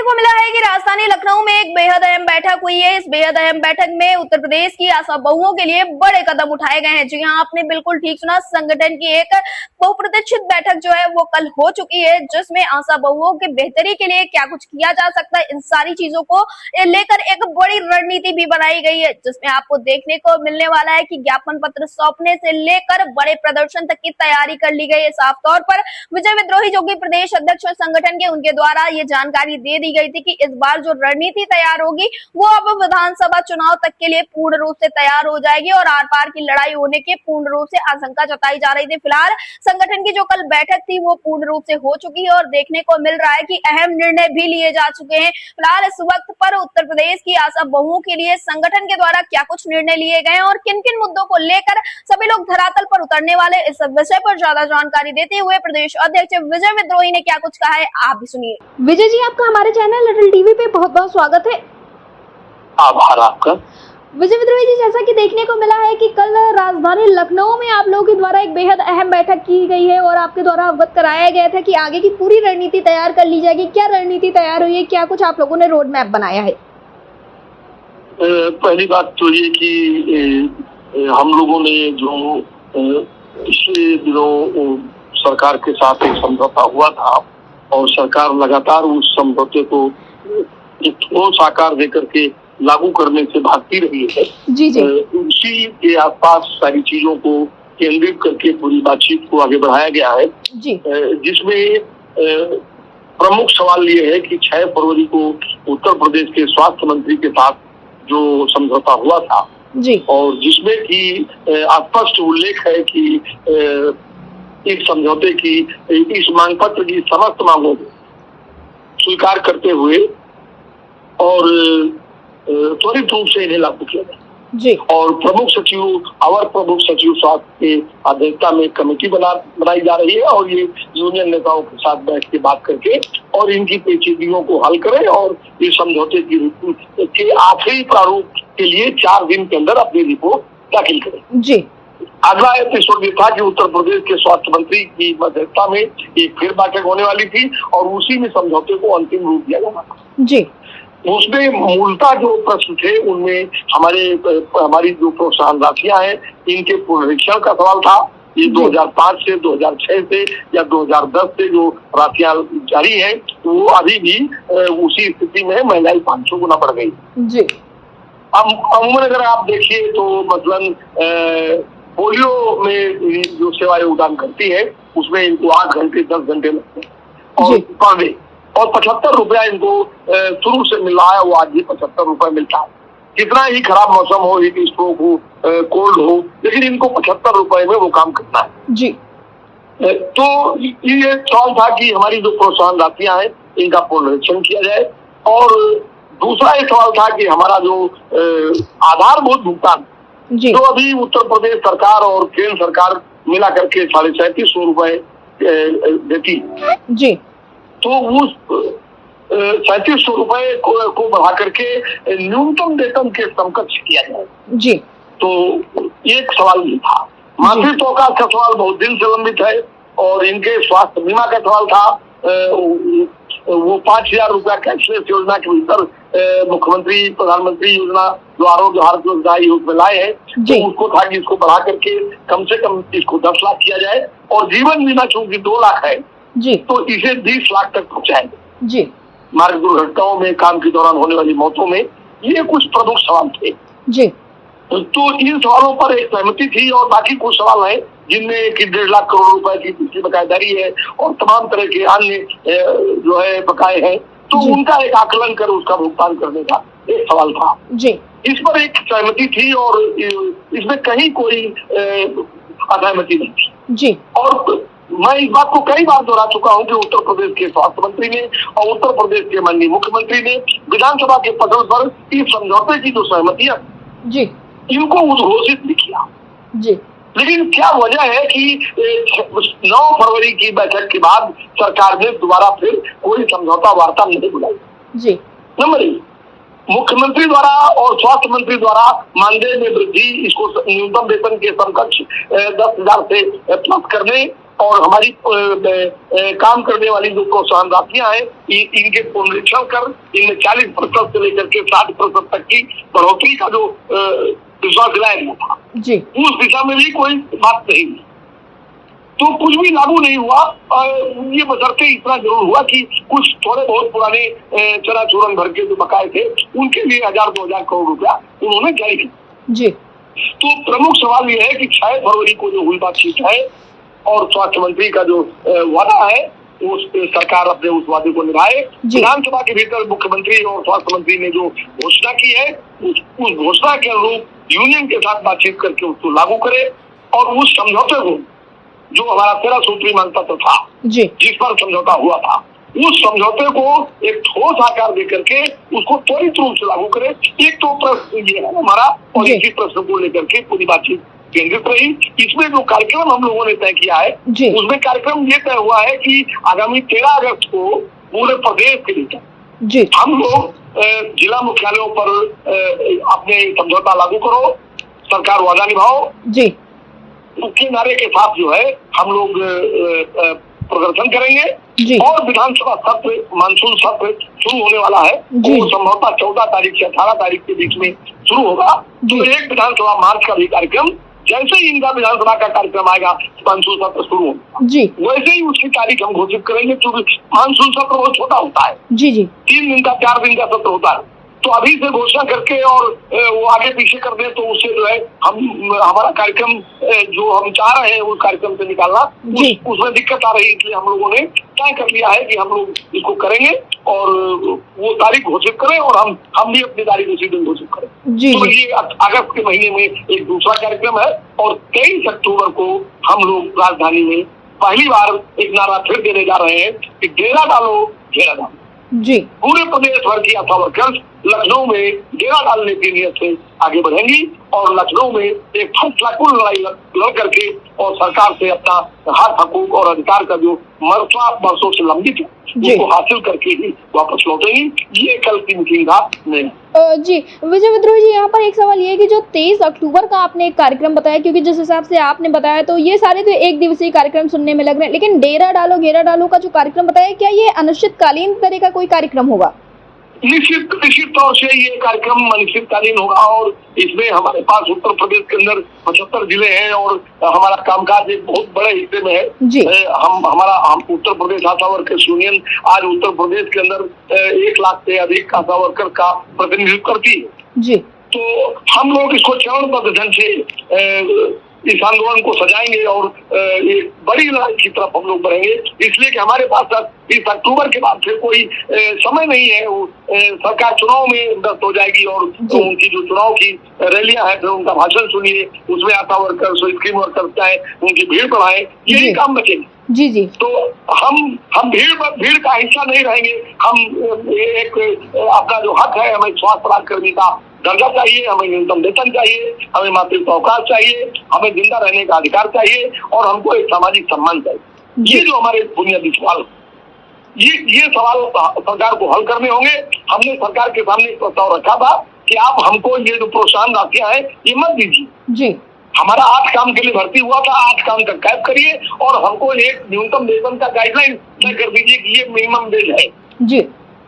को मिला है कि राजधानी लखनऊ में एक बेहद अहम बैठक हुई है। इस बेहद अहम बैठक में उत्तर प्रदेश की आशा बहुओं के लिए बड़े कदम उठाए गए हैं। जी हाँ, आपने बिल्कुल ठीक सुना। संगठन की एक बहुप्रतीक्षित बैठक जो है वो कल हो चुकी है, जिसमें आशा बहुओं की बेहतरी के लिए क्या कुछ किया जा सकता है, इन सारी चीजों को लेकर एक बड़ी रणनीति भी बनाई गई है, जिसमें आपको देखने को मिलने वाला है कि ज्ञापन पत्र सौंपने से लेकर बड़े प्रदर्शन तक की तैयारी कर ली गई है। साफ तौर पर विजय विद्रोही जो कि प्रदेश अध्यक्ष संगठन के, उनके द्वारा ये जानकारी दे दी गई थी कि इस बार जो रणनीति तैयार होगी वो अब विधानसभा चुनाव तक के लिए पूर्ण रूप से तैयार हो जाएगी और आर पार की लड़ाई होने की पूर्ण रूप से आशंका जताई जा रही थी। फिलहाल संगठन की जो कल बैठक थी वो पूर्ण रूप से हो चुकी है और देखने को मिल रहा है कि अहम निर्णय भी लिए जा चुके हैं। फिलहाल इस वक्त पर उत्तर प्रदेश की आशा बहुओं के लिए संगठन के द्वारा क्या कुछ निर्णय लिए गए और किन किन मुद्दों को लेकर सभी लोग धरातल पर उतरने वाले, इस विषय पर ज्यादा जानकारी देते हुए प्रदेश अध्यक्ष विजय विद्रोही ने क्या कुछ कहा है, आप भी सुनिए। विजय जी, आपका हमारे चैनल लिटिल टीवी पे बहुत बहुत स्वागत है। आभार आपका। विजय विद्रोही जी, जैसा कि देखने को मिला है कि कल राजधानी लखनऊ में आप लोगों के द्वारा एक बेहद अहम बैठक की गई है और आपके द्वारा अवगत कराया गया था कि आगे की पूरी रणनीति तैयार कर ली जाएगी। क्या रणनीति तैयार हुई है, क्या कुछ आप लोगों ने रोड मैप बनाया है? पहली बात तो ये कि हम लोगों ने जो पिछले दिनों सरकार के साथ एक समझौता हुआ था और सरकार लगातार उस समझौते को एक ठोस आकार देकर के लागू करने से भागती रही है। जी जी। उसी के आसपास सारी चीजों को केंद्रित करके पूरी बातचीत को आगे बढ़ाया गया है जी। जिसमें प्रमुख सवाल ये है कि 6 फरवरी को उत्तर प्रदेश के स्वास्थ्य मंत्री के साथ जो समझौता हुआ था जी, और जिसमें कि स्पष्ट उल्लेख है कि इस समझौते की इस मांग पत्र की समस्त मांगों को स्वीकार करते हुए और त्वरित रूप से इन्हें लागू किया जाए जी। और प्रमुख सचिव, अवर प्रमुख सचिव स्वास्थ्य के अध्यक्षता में कमेटी बनाई जा रही है और ये यूनियन नेताओं के साथ बैठ के बात करके और इनकी पेचीदगियों को हल करें और इस समझौते के आखिरी प्रारूप के लिए 4 दिन के अंदर अपनी रिपोर्ट दाखिल करें जी। अगला एपिसोड ये था कि उत्तर प्रदेश के स्वास्थ्य मंत्री की अध्यक्षता में एक फिर बैठक होने वाली थी और उसी में समझौते को अंतिम रूप दिया जाना था जी। उसमें मूलतः जो प्रश्न थे उनमें हमारी जो प्रोत्साहन राशियां हैं इनके पुनरीक्षण का सवाल था। ये 2005 से 2006 से या 2010 से जो राशियां जारी है वो अभी भी उसी स्थिति में महंगाई 500 गुना बढ़ गई जी। अमूमन अगर आप देखिए तो मतलब पोलियो में जो सेवाएं उदान करती है उसमें इनको 8 घंटे 10 घंटे लगते हैं और पर डे और 75 रुपया इनको शुरू से मिल रहा है, वो आज भी 75 रुपए मिलता है। कितना ही खराब मौसम हो, हीट स्ट्रोक हो, कोल्ड हो, लेकिन इनको 75 रुपए में वो काम करना है जी। तो ये सवाल था कि हमारी जो प्रोत्साहन राशियां हैं इनका पुनरीक्षण किया जाए और दूसरा ये सवाल था कि हमारा जो आधारभूत भुगतान जो अभी उत्तर प्रदेश सरकार और केंद्र सरकार मिला करके 3750 रुपए देती जी, तो उस 3700 रुपए को बढ़ा करके न्यूनतम वेतन के समकक्ष किया जाए जी। तो एक सवाल ये था। मातृत्व का सवाल बहुत दिन से लंबित है और इनके स्वास्थ्य बीमा का सवाल था। वो 5000 रुपया कैशलेस योजना के भीतर मुख्यमंत्री प्रधानमंत्री योजना जो आरोग्य भारत योजना उसमें लाए हैं तो उसको था कि इसको बढ़ा करके कम से कम इसको 10 लाख किया जाए और जीवन बीमा चूंकि 2 लाख है जी, तो इसे 20 लाख तक पहुंचाएंगे जी। मार्ग दुर्घटनाओं में, काम के दौरान होने वाली मौतों में, ये कुछ प्रमुख सवाल थे जी। तो इन सवालों पर एक सहमति थी और बाकी कुछ सवाल हैं जिनमें कि 1.5 लाख करोड़ रुपए की पिछली बकायेदारी है और तमाम तरह के अन्य जो है बकाये हैं, तो उनका एक आकलन कर उसका भुगतान करने का एक सवाल था जी। इस पर एक सहमति थी और इसमें कहीं कोई असहमति नहीं थी जी। और मैं इस बात को कई बार दोहरा चुका हूं कि उत्तर प्रदेश के स्वास्थ्य मंत्री ने और उत्तर प्रदेश के माननीय मुख्यमंत्री ने विधानसभा के पटल पर इस समझौते की जो सहमतियां जी इनको उद्घोषित भी किया जी। लेकिन क्या वजह है कि 9 फरवरी की बैठक के बाद सरकार ने दोबारा फिर कोई समझौता वार्ता नहीं बुलाई जी। नंबर 1, मुख्यमंत्री द्वारा और स्वास्थ्य मंत्री द्वारा मानदेय में वृद्धि, इसको न्यूनतम वेतन के समकक्ष 10,000 से प्लस करने और हमारी काम करने वाली जो प्रोत्साहन राशियां हैं इनके पुनरीक्षण कर इनमें 40% से लेकर के 60% तक की बढ़ोतरी का जो विश्वास दिलाया गया था जी, उस दिशा में भी कोई बात नहीं हुई। तो कुछ भी लागू नहीं हुआ। ये बशर्ते इतना जरूर हुआ कि कुछ थोड़े बहुत पुराने चराचूरन भर के जो बकाये थे उनके लिए 1000-2000 करोड़ रुपया उन्होंने जारी किया जी। तो प्रमुख सवाल ये है कि 6 फरवरी को जो हुई बातचीत है और स्वास्थ्य मंत्री का जो वादा है उस सरकार अपने उस वादे को निभाए। विधानसभा के भीतर मुख्यमंत्री और स्वास्थ्य मंत्री ने जो घोषणा की है उस घोषणा के अनुरूप यूनियन के साथ बातचीत करके उसको लागू करे और उस समझौते को जो हमारा 13 सूत्री मांगपत्र था जिस पर समझौता हुआ था उस समझौते को एक ठोस आकार देकर के उसको त्वरित रूप से लागू करे। एक तो प्रश्न ये है हमारा और इसी प्रश्न को लेकर के पूरी बातचीत केंद्रित रही। इसमें जो कार्यक्रम हम लोगों ने तय किया है उसमें कार्यक्रम ये तय हुआ है कि आगामी 13 अगस्त को पूरे प्रदेश के लिए हम लोग जिला मुख्यालयों पर अपने समझौता लागू करो, सरकार वादा निभाओ जी उसके नारे के साथ जो है हम लोग प्रदर्शन करेंगे और विधानसभा सत्र मानसून सत्र शुरू होने वाला है। वो संभवतः 14 तारीख से 18 तारीख के बीच में शुरू होगा। तो एक विधानसभा मार्च का भी कार्यक्रम जैसे ही इनका विधानसभा का कार्यक्रम आएगा मानसून सत्र शुरू होगा वैसे ही उसकी तारीख हम घोषित करेंगे क्योंकि मानसून सत्र बहुत छोटा होता है 3 दिन का 4 दिन का सत्र होता है। तो अभी से घोषणा करके और वो आगे पीछे कर दे तो उससे जो है हमारा कार्यक्रम जो हम चाह रहे हैं उस कार्यक्रम से निकालना उसमें दिक्कत आ रही है। इसलिए हम लोगों ने तय कर लिया है कि हम लोग इसको करेंगे और वो तारीख घोषित करें और हम भी अपनी तारीख उसी दिन घोषित करें। तो ये अगस्त के महीने में एक दूसरा कार्यक्रम है और 23 अक्टूबर को हम लोग राजधानी में पहली बार एक नारा फिर देने जा रहे हैं कि डेरा डालो घेरा डालो। पूरे प्रदेश भर की आशा वर्कर्स लखनऊ में डेरा डालने की नियत से आगे बढ़ेंगी और लखनऊ में एक फैसलाकुन लड़ाई लड़ करके और सरकार से अपना हक हकूक और अधिकार का जो वर्षों से लंबित है उसको हासिल करके ही वापस लौटेंगी। ये कल की मीटिंग था जी। विजय विद्रोही जी, यहाँ पर एक सवाल ये है कि जो 23 अक्टूबर का आपने एक कार्यक्रम बताया, क्योंकि जिस हिसाब से आपने बताया तो ये सारे तो एक दिवसीय कार्यक्रम सुनने में लग रहे हैं, लेकिन डेरा डालो घेरा डालो का जो कार्यक्रम बताया क्या ये अनिश्चितकालीन तरह का कोई कार्यक्रम होगा? निश्चित तौर से ये कार्यक्रम अनिश्चितकालीन होगा और इसमें हमारे पास उत्तर प्रदेश के अंदर 75 जिले हैं और हमारा कामकाज एक बहुत बड़े हिस्से में है। हम उत्तर प्रदेश आशा वर्कर्स यूनियन आज उत्तर प्रदेश के अंदर 1 लाख से अधिक आशा वर्कर का प्रतिनिधित्व करती है तो हम लोग इसको चरणबद्ध ढंग से इस आंदोलन को सजाएंगे और एक बड़ी लड़ाई की तरफ हम लोग बढ़ेंगे। इसलिए कि हमारे पास इस अक्टूबर के बाद फिर कोई समय नहीं है। सरकार चुनाव में व्यस्त हो जाएगी और उनकी जो चुनाव की रैलियां हैं फिर उनका भाषण सुनिए, उसमें आशा वर्कर्स स्कीम वर्कर्स चाहे उनकी भीड़ बढ़ाए, यही काम बचेंगे। तो हम भीड़ का हिस्सा नहीं रहेंगे। हम एक अपना जो हक है हमें स्वास्थ्य प्राप्तकर्मी का दर्जा चाहिए, हमें न्यूनतम वेतन चाहिए, हमें मातृत्व अवकाश चाहिए, हमें जिंदा रहने का अधिकार चाहिए और हमको एक सामाजिक सम्मान चाहिए। ये जो हमारे बुनियादी सवाल ये सवाल सरकार को हल करने होंगे। हमने सरकार के सामने एक प्रस्ताव रखा था कि आप हमको ये जो प्रोत्साहन राशियां हैं ये मत दीजिए। हमारा 8 काम के लिए भर्ती हुआ था, 8 काम तक कैद करिए और हमको एक न्यूनतम वेतन का गाइडलाइन तय कर दीजिए कि ये मिनिमम वेज है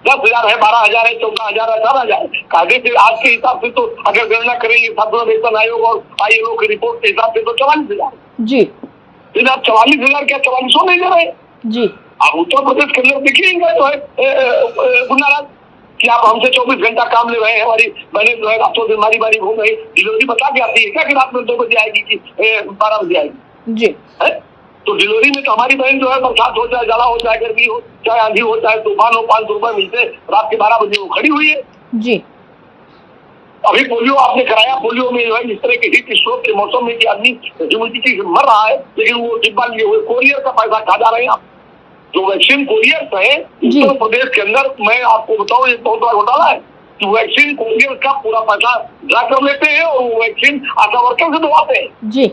10,000 है, 12,000 है, 14,000 है, 18,000 कायदे से आज के हिसाब से तो अगर गणना करेंगे छात्र वेतन आयोग और ILO की रिपोर्ट के हिसाब से तो 44,000 फिर आप 44,000 क्या 4400 नहीं दे रहे आप उत्तर प्रदेश के अंदर देखिए जो है गुनाराज कि आप हमसे 24 घंटा काम ले रहे हैं। हमारी मैंने जो है रातों दिन मारी बारी घूम रही डिलीवरी बता के आती है क्या कि रात में 2 बजे आएगी कि 12 बजे आएगी तो डिलीवरी में तो हमारी बहन जो है बरसात हो चाहे जाला हो चाहे गर्मी हो चाहे आंधी हो चाहे तूफान हो 500 रुपए मिलते रात के 12 बजे वो खड़ी हुई है। अभी पोलियो आपने कराया, पोलियो में जो है इस तरह के हीट स्ट्रोक के मौसम में कि आदमी ह्यूमिडिटी से मर रहा है लेकिन वो डिब्बा लिए हुए कोरियर का पैसा खा जा रहे हैं। आप जो वैक्सीन कोरियर है उत्तर प्रदेश के अंदर मैं आपको बताऊं ये बहुत बड़ा घोटाला है कि वैक्सीन कोरियर का पूरा पैसा ड्रा कर लेते हैं और वो वैक्सीन आशा वर्कर से दबाते हैं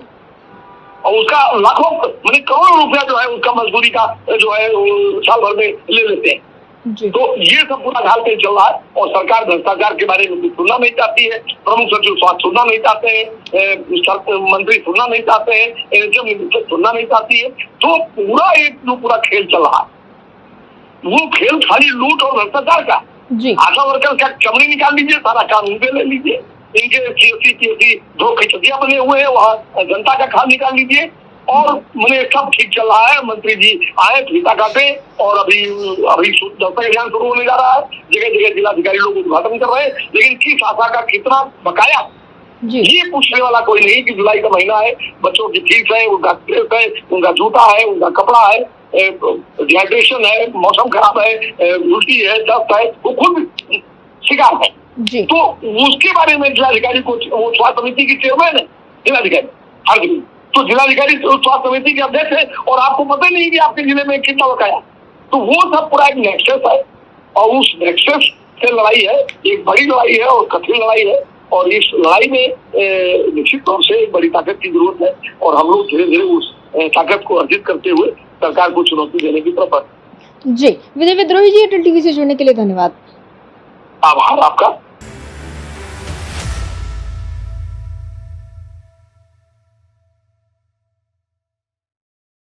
और उसका लाखों करोड़ों रुपया जो है उसका मजदूरी का जो है साल भर में ले लेते हैं। जी। तो ये सब पूरा घालते चल रहा है और सरकार भ्रष्टाचार के बारे में भी सुनना नहीं चाहती है, प्रमुख सचिव स्वास्थ्य सुनना नहीं चाहते हैं, मंत्री सुनना नहीं चाहते हैं, एनएचएम मिनिस्टर सुनना नहीं चाहती है। तो पूरा एक जो पूरा खेल चल रहा है वो खेल खाली लूट और भ्रष्टाचार का। जी। आशा वर्कर का चमड़ी निकाल लीजिए, सारा कानून पे ले लीजिए, इनके सीएसी दो खिचड़ियां बने हुए हैं, वहां जनता का खाल निकाल लीजिए और मैंने सब ठीक चल रहा है। मंत्री जी आए, फीता काटे और अभी दस्तक अभियान शुरू होने जा रहा है, जगह जगह जिलाधिकारी लोग उद्घाटन कर रहे हैं, लेकिन किस आशा का कितना बकाया जी। ये पूछने वाला कोई नहीं कि जुलाई का महीना है, बच्चों की फीस है, उनका ड्रेस है, उनका जूता है, उनका कपड़ा है, डिहाइड्रेशन है, मौसम खराब है, उल्टी है, दस्त है, वो खुद शिकार है। जी। तो उसके बारे में जिलाधिकारी को, वो स्वास्थ्य समिति की चेयरमैन है जिलाधिकारी हर दिन, तो जिलाधिकारी स्वास्थ्य समिति के अध्यक्ष है और आपको पता ही नहीं कि आपके जिले में कितना बकाया। तो वो सब पूरा एक नेक्सस है और उस नेक्सस से लड़ाई है, एक बड़ी लड़ाई है और कठिन लड़ाई है और इस लड़ाई में निश्चित तौर से एक बड़ी ताकत की जरूरत है और हम लोग धीरे धीरे उस ताकत को अर्जित करते हुए सरकार को चुनौती देने की तरफ। जी, विजय विद्रोही जी, एयरटेल टीवी से जुड़ने के लिए धन्यवाद। आभार आपका।